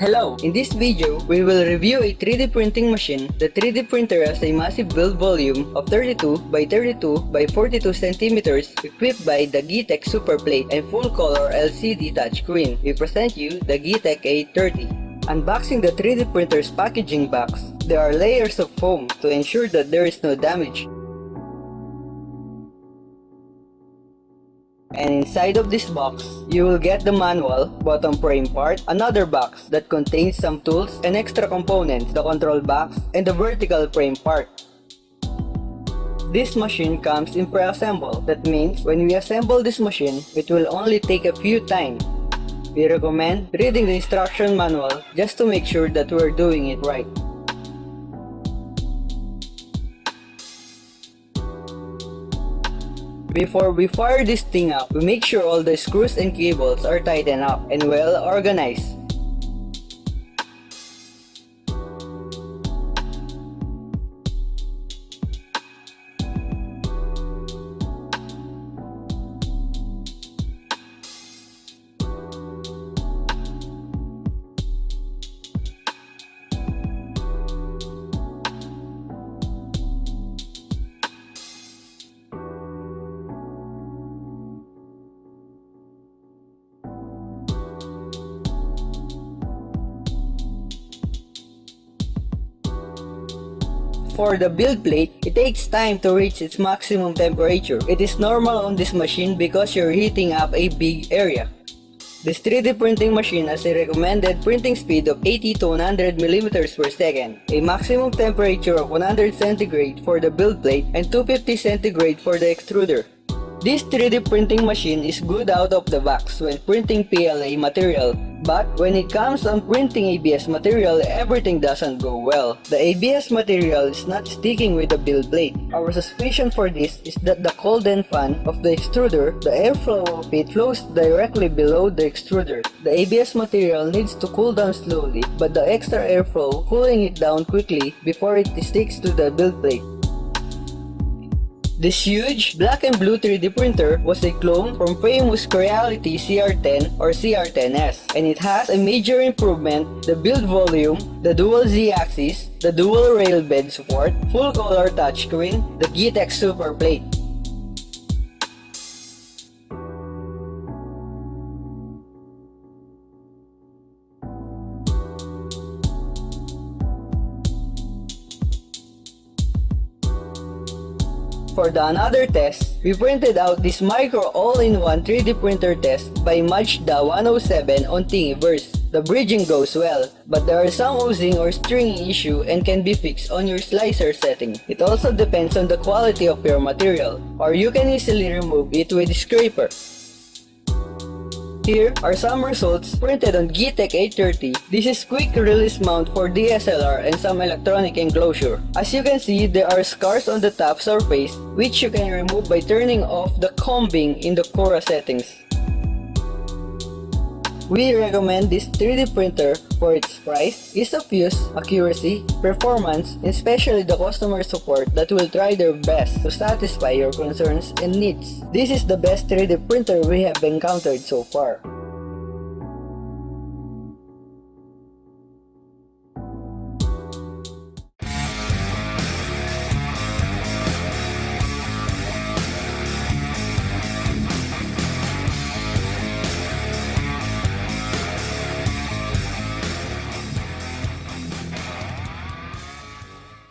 Hello! In this video, we will review a 3D printing machine. The 3D printer has a massive build volume of 32 by 32 by 42 centimeters, equipped by the Geeetech Superplate and full-color LCD touchscreen. We present you the Geeetech A30. Unboxing the 3D printer's packaging box, there are layers of foam to ensure that there is no damage. And inside of this box, you will get the manual, bottom frame part, another box that contains some tools and extra components, the control box, and the vertical frame part. This machine comes in pre-assembled. That means when we assemble this machine, it will only take a few times. We recommend reading the instruction manual just to make sure that we're doing it right. Before we fire this thing up, we make sure all the screws and cables are tightened up and well organized. For the build plate, it takes time to reach its maximum temperature. It is normal on this machine because you're heating up a big area. This 3D printing machine has a recommended printing speed of 80 to 100 mm per second, a maximum temperature of 100 centigrade for the build plate and 250 centigrade for the extruder. This 3D printing machine is good out of the box when printing PLA material, but when it comes on printing ABS material, everything doesn't go well. The ABS material is not sticking with the build plate. Our suspicion for this is that the cold-end fan of the extruder, the airflow of it flows directly below the extruder. The ABS material needs to cool down slowly, but the extra airflow cooling it down quickly before it sticks to the build plate. This huge black and blue 3D printer was a clone from famous Creality CR10 or CR10S, and it has a major improvement: the build volume, the dual Z-axis, the dual rail bed support, full color touchscreen, the Geeetech Superplate. For the another test, we printed out this micro all-in-one 3D printer test by Mazda 107 on Thingiverse. The bridging goes well, but there are some oozing or stringing issue and can be fixed on your slicer setting. It also depends on the quality of your material, or you can easily remove it with a scraper. Here are some results printed on Geeetech A30. This is quick release mount for DSLR and some electronic enclosure. As you can see, there are scars on the top surface which you can remove by turning off the combing in the Cura settings. We recommend this 3D printer for its price, ease of use, accuracy, performance, and especially the customer support that will try their best to satisfy your concerns and needs. This is the best 3D printer we have encountered so far.